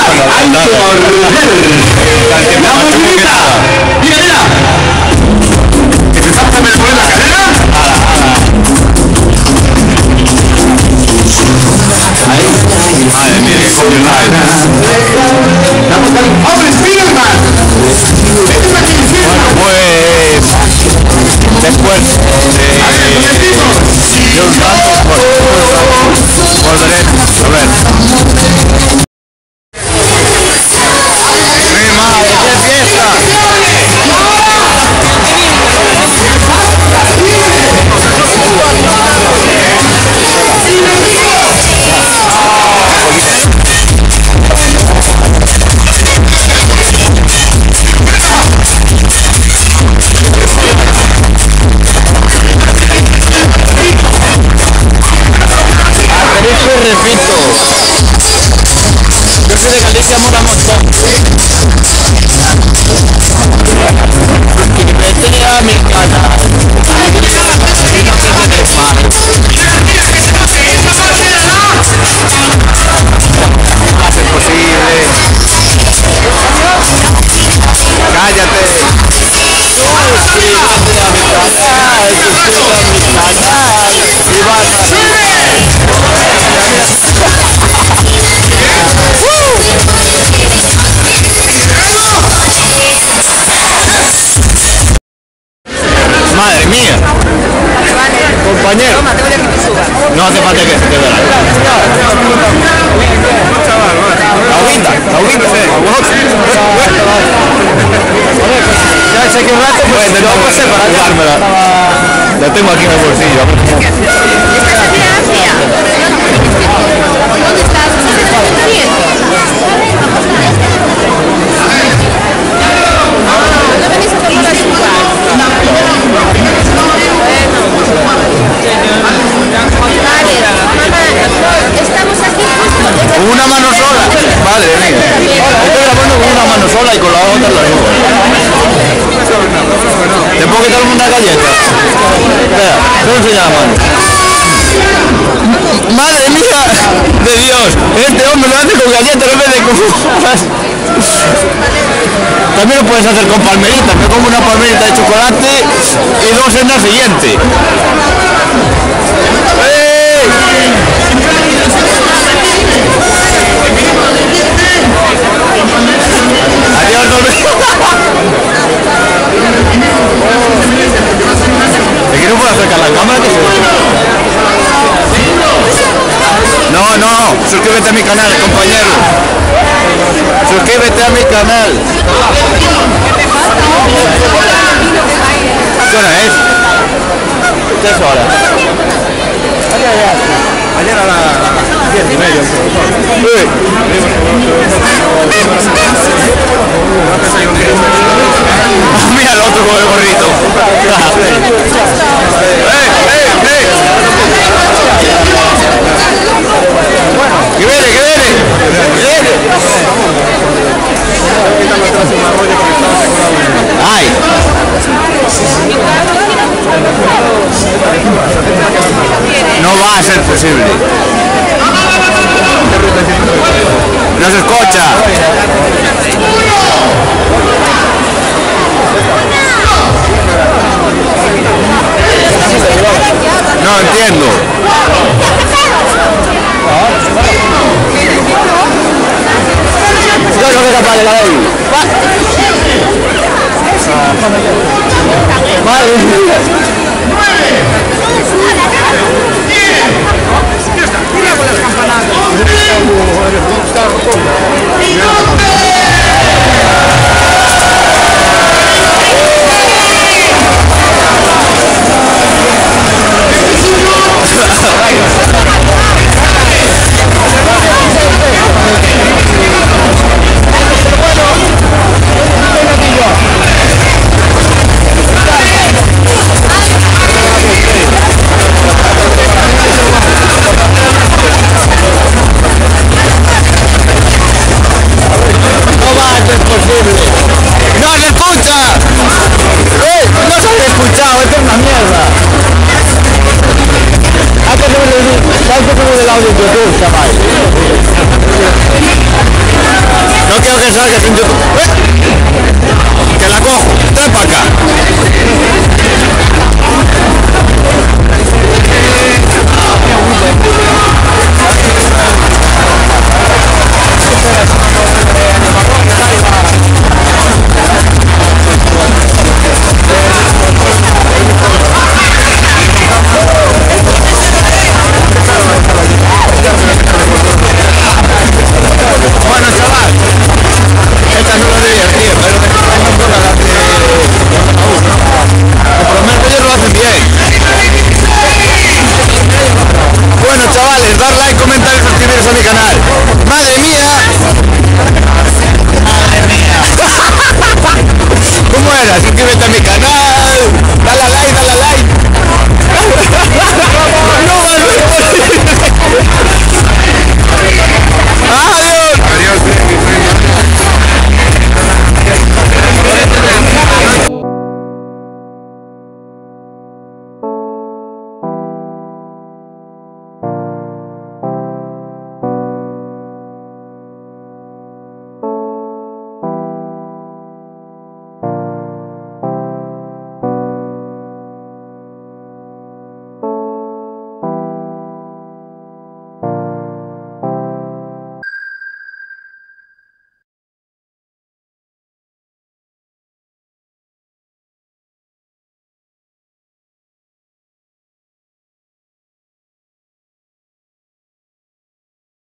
hay que volver. La movilidad. Mira, mira. ¿Que se salta me pone la cadera? Ahí. Madre mía, qué coño no hay. ¡Hombre, Spiderman! Bueno, pues después de un rato volveré a ver. ¡Mi madre, qué fiesta! Repito, yo soy de Galicia, mola montón. Y vete a mi canal y no te quedes mal. Va a ser posible. Cállate. Suscríbete a mi canal, y vas a... Madre mía, compañero, no hace falta que se te vea. La agüita, ya sé que un rato pues te lo vamos a hacer para jugármela. La tengo aquí en el bolsillo. ¿Dónde estás? ¿No venís a tomar azúcar? Estamos aquí justo. Con una mano sola. Madre mía. Estoy grabando con una mano sola y con la otra la nube. ¿Te puedo quitar una galleta? Espera, te voy a enseñar la mano. Madre mía de Dios, este hombre lo hace con galletas en vez de con... También lo puedes hacer con palmeritas, me como una palmerita de chocolate y dos en la siguiente. Adiós, ¿de qué no puedo acercar la cámara? No, suscríbete a mi canal, compañero. Suscríbete a mi canal. ¿Qué hora es? ¿Qué es hora? Ayer a las 10:30. Mira el otro con el gorrito. ¡Que viene! ¡Ay! No va a ser posible. No se escucha. No entiendo. Yo no soy capaz de la ley. Madre mía. del audio en YouTube, chaval. que salgas en YouTube. Que la cojo. Trae para acá.